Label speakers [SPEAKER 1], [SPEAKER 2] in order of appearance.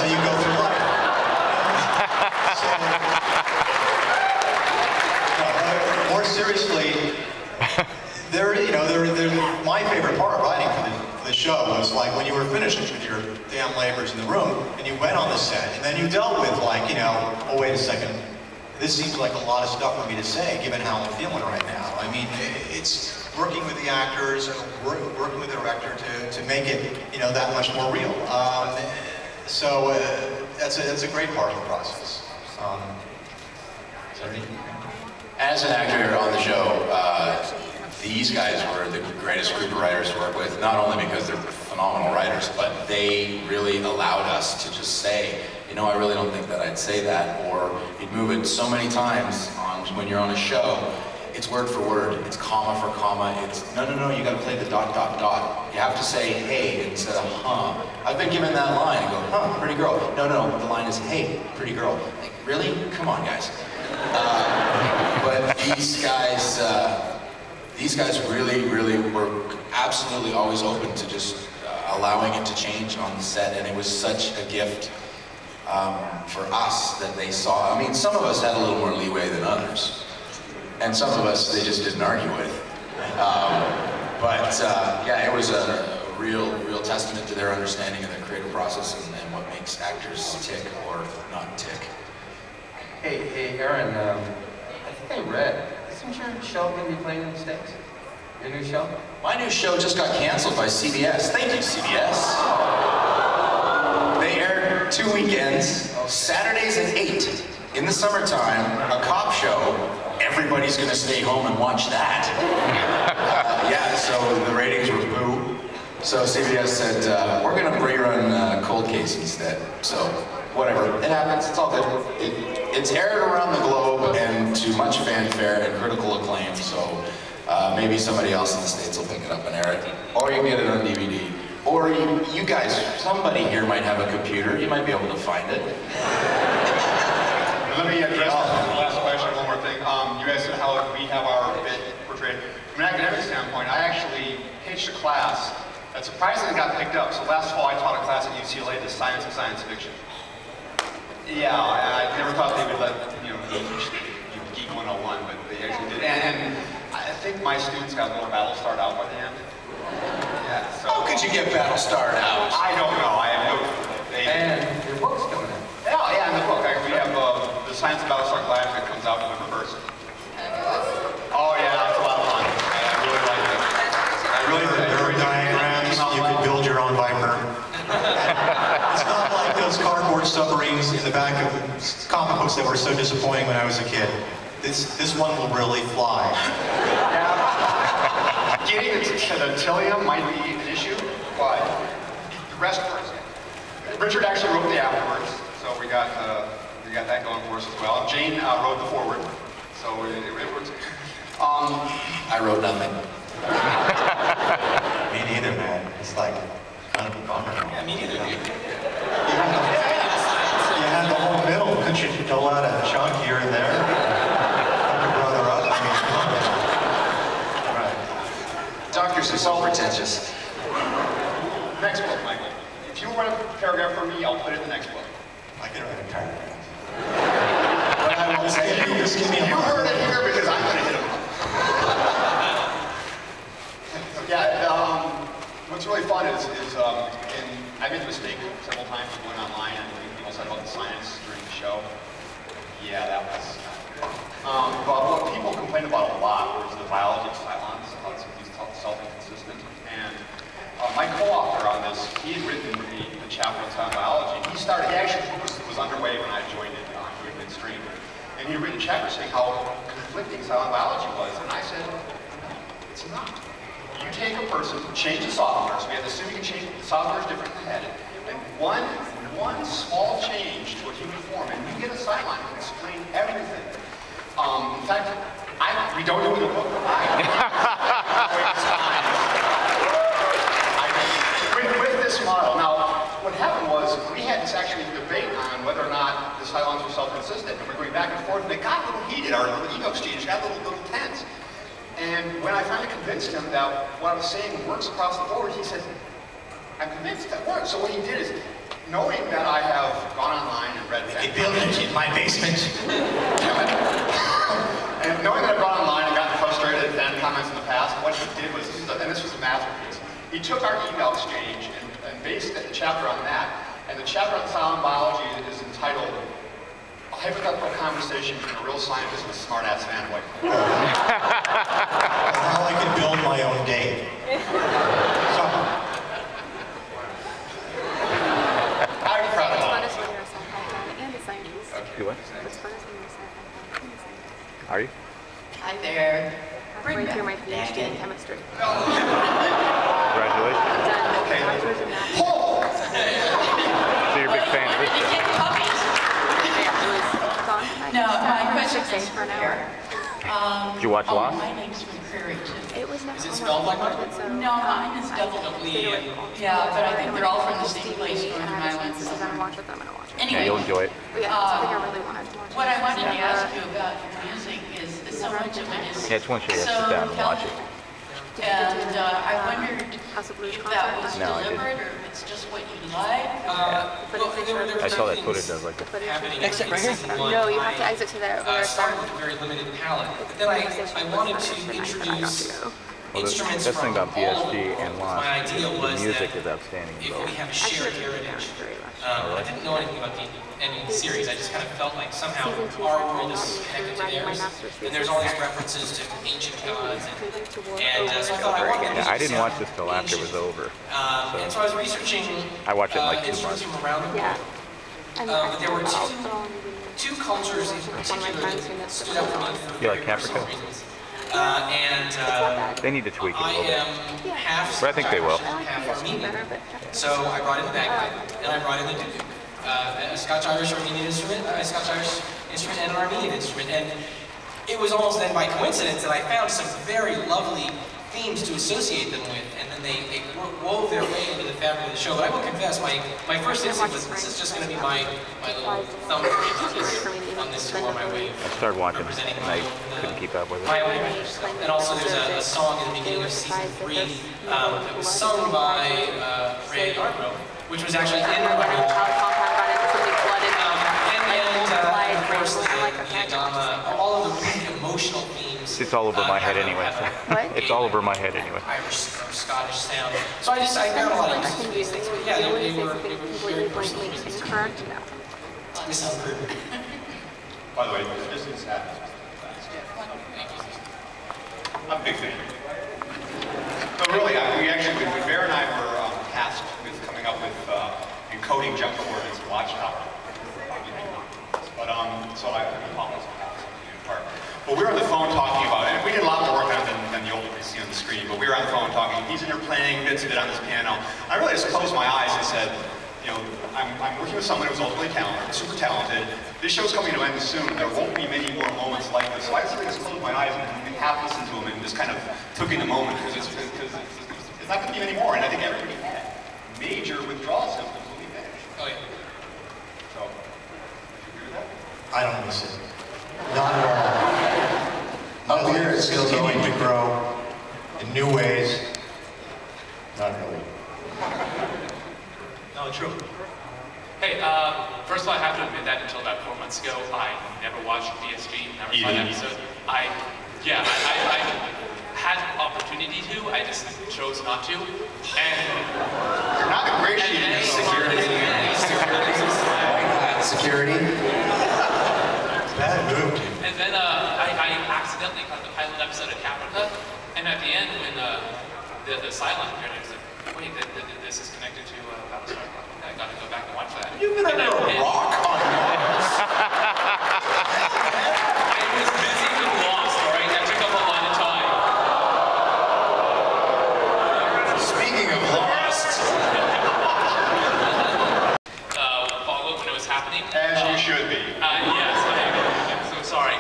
[SPEAKER 1] how you go through life. So, more seriously, my favorite part of writing for the show was like when you were finished with your damn labors in the room and you went on the set and then you dealt with like, oh wait a second, this seems like a lot of stuff for me to say given how I'm feeling right now. I mean, it's working with the actors and working with the director to make it, that much more real. So that's a great part of the process.
[SPEAKER 2] As an actor on the show, these guys were the greatest group of writers to work with, not only because they're phenomenal writers, but they really allowed us to just say, I really don't think that I'd say that, or you'd move it so many times when you're on a show. It's word for word, it's comma for comma, it's no, you gotta play the ... You have to say hey instead of huh. I've been given that line and go, huh, pretty girl. No, the line is hey, pretty girl. Like, really? Come on, guys. But these guys really were absolutely always open to just allowing it to change on the set, and it was such a gift for us that they saw. I mean, some of us had a little more leeway than others, and some of us they just didn't argue with. Yeah, it was a real testament to their understanding of the creative process and what makes actors tick or not tick.
[SPEAKER 3] Hey, Aaron, I think I read, isn't your show going to be playing in the States? Your new show?
[SPEAKER 2] My new show just got canceled by CBS. Thank you, CBS. They aired 2 weekends, Saturdays at 8. In the summertime, a cop show. Everybody's going to stay home and watch that. Yeah, so the ratings were boo. So CBS said, we're going to rerun Cold Case instead. So, whatever. It happens. It's all good. It's aired around the globe and to much fanfare and critical acclaim, so maybe somebody else in the States will pick it up and air it. Or you can get it on DVD. Or you guys, somebody here might have a computer. You might be able to find it.
[SPEAKER 4] Let me address the last question, one more thing. You guys said how we have our bit portrayed. From an academic standpoint, I actually pitched a class that surprisingly got picked up. So last fall I taught a class at UCLA, the Science of Science Fiction. Yeah, I never thought they would let teach Geek 101, but they actually did. And I think my students got a little Battlestar out by the end. Yeah, so.
[SPEAKER 2] How could you get Battlestar out?
[SPEAKER 4] I don't know. I have no.
[SPEAKER 3] And your book's coming out.
[SPEAKER 4] Yeah, in the book. We have the Science of Battlestar Galactica comes out November 1st. Oh yeah, it's a lot of fun. I really like it. I really did.
[SPEAKER 1] There are diagrams. You could build your own Viper. It's not like those cardboard submarines in the back of comic books that were so disappointing when I was a kid. This one will really fly.
[SPEAKER 4] Yeah. Getting to the Tillium might be an issue, but the rest works. Richard actually wrote the afterwards, so we got that going for us as well. Jane wrote the forward, so it works.
[SPEAKER 2] I wrote nothing.
[SPEAKER 1] Me neither, man. It's like kind of a bummer.
[SPEAKER 2] Yeah, me neither.
[SPEAKER 1] You had the whole middle. Couldn't you dole out a chunk here and there? Help your brother up. I mean, come on.
[SPEAKER 2] Right. Doctors are so pretentious.
[SPEAKER 4] Next book, Michael. If you write a paragraph for me, I'll put it in the next book.
[SPEAKER 1] I can write a paragraph.
[SPEAKER 2] But I won't say
[SPEAKER 1] You just give me a
[SPEAKER 4] You heard it here because I'm going to hit him. Yeah, what's really fun is I made the mistake several times going online and people said about the science during the show. Yeah, that was but what people complained about a lot was the biology of Cylons, how it's self-inconsistent. And my co-author on this, he had written the chapter on Cylon biology. He actually was underway when I joined it midstream. And he had written a chapter saying how conflicting Cylon biology was. And I said, it's not. You take a person, change the software, so we have to assume you can change the software is different in the head, and one small change to a human form, and you get a Cylon that can explain everything. In fact, we don't do it in the book. With this model. Now, what happened was we had this actually debate on whether or not the Cylons were self-consistent, and we're going back and forth, and it got a little heated. Our ego exchange got a little tense. And when I finally convinced him that what I was saying works across the board, he said, I'm convinced that works. So what he did is, knowing that I have gone online and read
[SPEAKER 1] A building in my basement.
[SPEAKER 4] and knowing that I've gone online and gotten frustrated at fan comments in the past, what he did was, and this was a masterpiece, he took our email exchange and based the chapter on that. And the chapter on silent biology is entitled A Hypothetical Conversation Between a Real Scientist and a Smart-Ass Fanboy.
[SPEAKER 1] How I can build my own day. So,
[SPEAKER 4] I'm proud of
[SPEAKER 5] Fun
[SPEAKER 4] that.
[SPEAKER 5] is when you're a sci-fi and a scientist.
[SPEAKER 6] You what?
[SPEAKER 5] It's fun is when you're a sci-fi and a scientist.
[SPEAKER 6] Are you?
[SPEAKER 7] Hi there.
[SPEAKER 5] Halfway through my PhD in chemistry.
[SPEAKER 6] Congratulations.
[SPEAKER 5] I've done
[SPEAKER 4] Okay.
[SPEAKER 5] bachelor's in math.
[SPEAKER 6] So you're a big fan of this
[SPEAKER 7] Did you
[SPEAKER 6] show?
[SPEAKER 7] get puppies?
[SPEAKER 5] Yeah, it was gone.
[SPEAKER 7] No, my question
[SPEAKER 5] 6
[SPEAKER 7] is
[SPEAKER 5] for an
[SPEAKER 7] for
[SPEAKER 5] hour.
[SPEAKER 6] Did you watch Lost?
[SPEAKER 7] My name's McCreary too.
[SPEAKER 5] It was never
[SPEAKER 3] Is it
[SPEAKER 5] on
[SPEAKER 3] spelled like
[SPEAKER 5] my
[SPEAKER 3] that?
[SPEAKER 5] so,
[SPEAKER 7] No, mine is double. Yeah, but I think they're all from the same place, Northern Ireland.
[SPEAKER 5] So I'm gonna watch it, then I'm gonna watch it.
[SPEAKER 6] Yeah,
[SPEAKER 7] Anyway,
[SPEAKER 6] you'll enjoy it.
[SPEAKER 5] But yeah, it's something I really wanted to watch.
[SPEAKER 7] what I wanted to ask you about your music is so much of it is
[SPEAKER 6] Yeah, it's one show you have to
[SPEAKER 7] so
[SPEAKER 6] sit down and watch it.
[SPEAKER 7] And I wondered
[SPEAKER 5] House of Blues
[SPEAKER 7] if that was
[SPEAKER 6] No, I didn't.
[SPEAKER 7] deliberate or if it's just what you like.
[SPEAKER 6] I saw that footage. I was like,
[SPEAKER 8] Exit right here.
[SPEAKER 5] No, you have to exit to there.
[SPEAKER 3] Started with a very limited palette, but then I wanted to introduce
[SPEAKER 6] well, the
[SPEAKER 3] instruments
[SPEAKER 6] best thing
[SPEAKER 3] from
[SPEAKER 6] about
[SPEAKER 3] all over
[SPEAKER 6] BSG
[SPEAKER 3] the
[SPEAKER 6] and
[SPEAKER 3] world.
[SPEAKER 6] Lost
[SPEAKER 3] My
[SPEAKER 6] is
[SPEAKER 3] idea
[SPEAKER 6] the
[SPEAKER 3] was
[SPEAKER 6] music
[SPEAKER 3] that
[SPEAKER 6] is outstanding in
[SPEAKER 3] if
[SPEAKER 6] both.
[SPEAKER 3] we have a shared heritage, I didn't know anything about the series. I just kind of felt like somehow our world is connected to theirs, and there's all these references to ancient gods, and so I thought I wanted to
[SPEAKER 6] Yeah, I didn't watch this till after it was over.
[SPEAKER 3] And so I was researching
[SPEAKER 6] I watched it in like 2
[SPEAKER 3] instruments
[SPEAKER 6] months.
[SPEAKER 3] from around the
[SPEAKER 5] Yeah.
[SPEAKER 3] world. But there were two cultures in particular that stood out for me for
[SPEAKER 6] You like
[SPEAKER 3] very personal
[SPEAKER 6] Caprica?
[SPEAKER 3] reasons.
[SPEAKER 6] They need to tweak it a
[SPEAKER 3] I
[SPEAKER 6] little bit.
[SPEAKER 3] am half
[SPEAKER 6] But I think they will.
[SPEAKER 3] half Armenian. So I brought in the bagpipe and I brought in the duduk. A Scotch-Irish Armenian instrument, a Scotch-Irish instrument, and an Armenian instrument. And it was almost then by coincidence that I found some very lovely themes to associate them with, and then they wove their way into the fabric of the show. But I will confess, my first instinct was, this is just going to be my little thumbprint on this tour, my way
[SPEAKER 6] I started watching it and I couldn't keep up with it.
[SPEAKER 3] my own and also there's a song in the beginning of season 3 that was sung by Ray Yarbrough, which was actually in the record. And of course, the Adama, all of the really emotional themes.
[SPEAKER 6] It's all over my head anyway.
[SPEAKER 5] What?
[SPEAKER 6] It's all over my head anyway.
[SPEAKER 3] Irish or Scottish sound. So I found a lot of uses for these things. But yeah, they were very personal reasons.
[SPEAKER 5] Incorrect.
[SPEAKER 3] This sounds good.
[SPEAKER 4] By the way, this is happening. I'm a big fan. But really, we actually, when Bear and I were tasked with coming up with encoding jump coordinates in Watchtower. But so I apologize for that part. But we were on the phone talking about it, and we did a lot more work on it than the old we see on the screen. But we were on the phone talking. He's in here playing bits of it on his piano. I really just closed my eyes and said, you know, I'm working with someone who's ultimately talented, super talented. This show's coming to an end soon. There won't be many more moments like this. So I just closed my eyes and half listened to him and just kind of took in the moment because it's not going to be any more. And I think everybody had major withdrawal symptoms when we finished.
[SPEAKER 3] Oh yeah.
[SPEAKER 4] So, you agree with that?
[SPEAKER 1] I don't miss it. Not at all.
[SPEAKER 2] Up here, it's still
[SPEAKER 1] Continuing
[SPEAKER 2] going.
[SPEAKER 1] to grow in new ways. Not really. No, true.
[SPEAKER 8] Hey, first of all, I have to admit that until about 4 months ago, I never watched BSG, never saw an episode. I had opportunity to, I just chose not to. And
[SPEAKER 4] You're not ingratiating
[SPEAKER 2] Security. Security.
[SPEAKER 1] Bad move, dude.
[SPEAKER 8] and then I accidentally caught the pilot episode of Caprica, and at the end when the silent appeared, I said, wait, this is connected to Battlestar Galactica. I gotta go back and watch that.
[SPEAKER 2] You've been under a rock on Mars.
[SPEAKER 8] I was busy with Lost, alright? That took up a lot of time.
[SPEAKER 2] Speaking of Lost.
[SPEAKER 8] Follow when it was happening.
[SPEAKER 4] As you should be.
[SPEAKER 8] Yes, I'm so sorry.